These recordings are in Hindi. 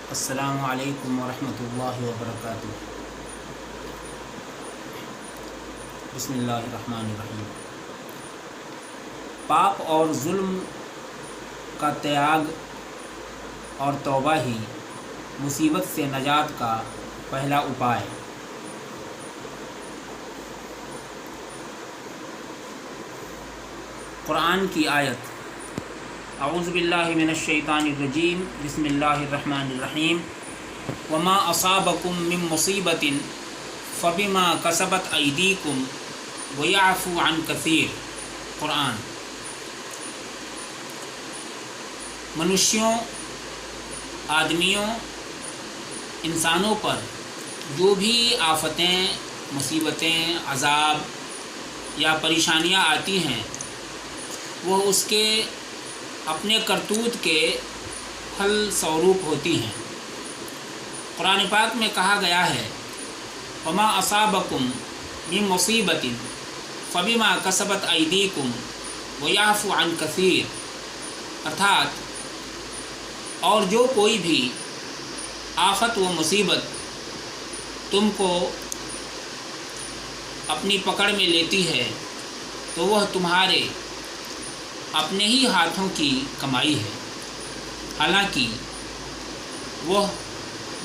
अस्सलामु अलैकुम वरहमतुल्लाहि वबरकातुहू। बिस्मिल्लाहिर्रहमानिर्रहीम। पाप और जुल्म का त्याग और तौबा ही मुसीबत से नजात का पहला उपाय। कुरान की आयत अऊज़ु बिल्लाहि मिनश शैतानिर रजीम बिस्मिल्लाहिर्रहमानिर्रहीम। वमा असाबकुम मिन मुसीबतिन फबिमा कसबत अयदीकुम वयअफ़ू अन कसीर। कुरान। मनुष्यों, आदमियों, इंसानों पर जो भी आफतें, मुसीबतें, अज़ाब या परेशानियां आती हैं वह उसके अपने करतूत के फल स्वरूप होती हैं। कुरान पाक में कहा गया है, वमा असाबकुम मिन मुसीबतिन फबिमा कसबत अयदीकुम वयअफ़ू अन कसीर। अर्थात और जो कोई भी आफत व मुसीबत तुमको अपनी पकड़ में लेती है तो वह तुम्हारे अपने ही हाथों की कमाई है। हालांकि वह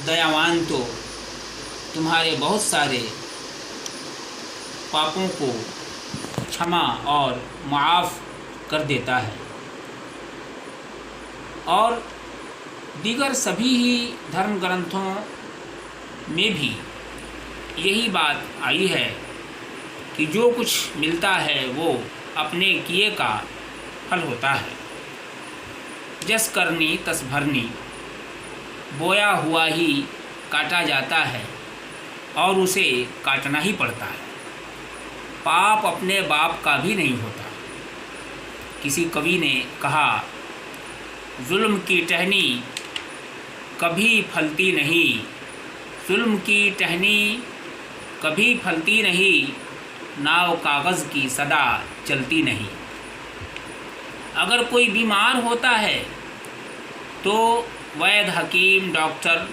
दयावान तो तुम्हारे बहुत सारे पापों को क्षमा और माफ़ कर देता है। और दीगर सभी ही धर्म ग्रंथों में भी यही बात आई है कि जो कुछ मिलता है वो अपने किए का फल होता है। जस करनी तस भरनी, बोया हुआ ही काटा जाता है और उसे काटना ही पड़ता है। पाप अपने बाप का भी नहीं होता। किसी कवि ने कहा, जुल्म की टहनी कभी फलती नहीं, जुल्म की टहनी कभी फलती नहीं, नाव कागज़ की सदा चलती नहीं। अगर कोई बीमार होता है तो वैद्य, हकीम, डॉक्टर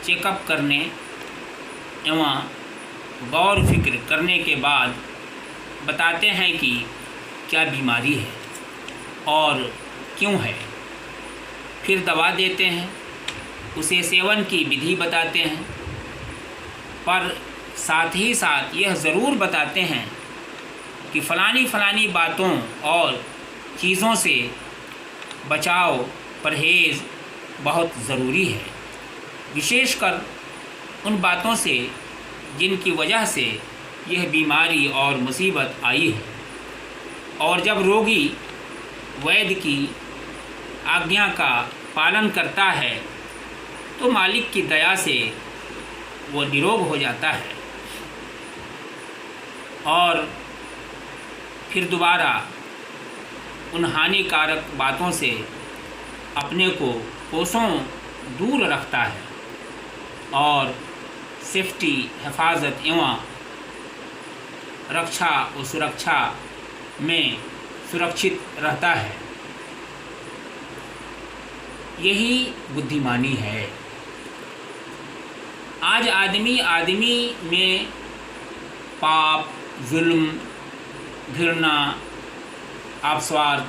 चेकअप करने एवं गौर फिक्र करने के बाद बताते हैं कि क्या बीमारी है और क्यों है। फिर दवा देते हैं, उसे सेवन की विधि बताते हैं, पर साथ ही साथ यह ज़रूर बताते हैं कि फ़लानी बातों और चीज़ों से बचाव, परहेज़ बहुत ज़रूरी है, विशेषकर उन बातों से जिनकी वजह से यह बीमारी और मुसीबत आई है। और जब रोगी वैद्य की आज्ञा का पालन करता है तो मालिक की दया से वो निरोग हो जाता है और फिर दोबारा उन हानिकारक बातों से अपने को कोसों दूर रखता है और सेफ्टी, हिफाजत एवं रक्षा और सुरक्षा में सुरक्षित रहता है। यही बुद्धिमानी है। आज आदमी में पाप, जुल्म, घृणा, आपस्वार्थ,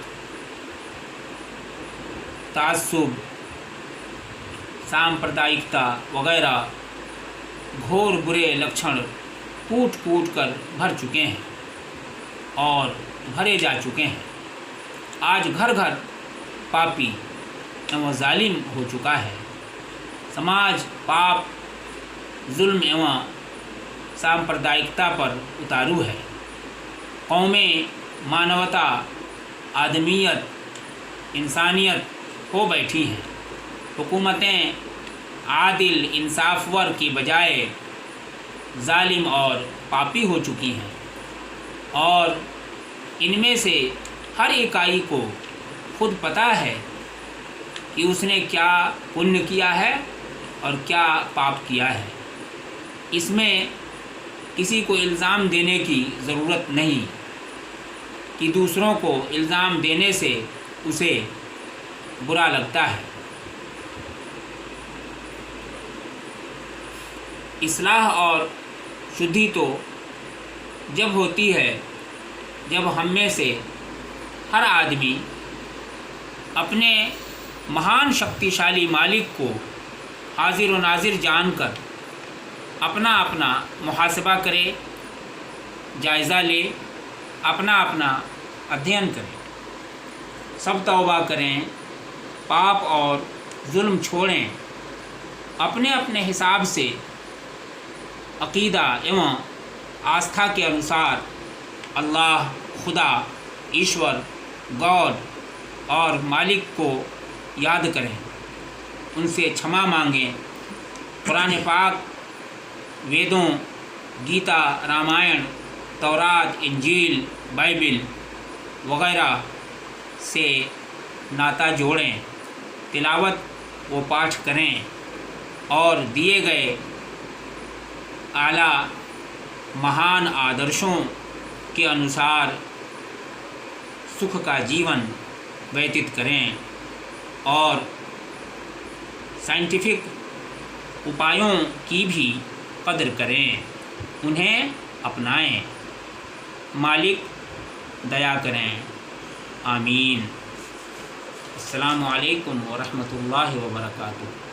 तासुब, सांप्रदायिकता वगैरह घोर बुरे लक्षण कूट कर भर चुके हैं और भरे जा चुके हैं। आज घर घर पापी एवं जालिम हो चुका है। समाज पाप, जुल्म एवं सांप्रदायिकता पर उतारू है। कौमें मानवता, आदमियत, इंसानियत हो बैठी हैं। हुकूमतें आदिल, इंसाफवर की बजाय जालिम और पापी हो चुकी हैं और इनमें से हर इकाई को खुद पता है कि उसने क्या पुण्य किया है और क्या पाप किया है। इसमें किसी को इल्ज़ाम देने की ज़रूरत नहीं कि दूसरों को इल्ज़ाम देने से उसे बुरा लगता है। इस्लाह और शुद्धि तो जब होती है जब हम में से हर आदमी अपने महान शक्तिशाली मालिक को हाजिर व नाजिर जानकर अपना अपना मुहासबा करे, जायज़ा ले, अपना अपना अध्ययन करें, सब तौबा करें, पाप और जुल्म छोड़ें, अपने अपने हिसाब से अक़ीदा एवं आस्था के अनुसार अल्लाह, खुदा, ईश्वर, गॉड और मालिक को याद करें, उनसे क्षमा मांगें, कुरान पाक, वेदों, गीता, रामायण, तौरात, इंजील, बाइबिल वगैरह से नाता जोड़ें, तिलावत व पाठ करें और दिए गए आला महान आदर्शों के अनुसार सुख का जीवन व्यतीत करें और साइंटिफिक उपायों की भी कदर करें, उन्हें अपनाएं। मालिक दया करें। आमीन। अस्सलामु अलैकुम व रहमतुल्लाहि व बरकातुहू।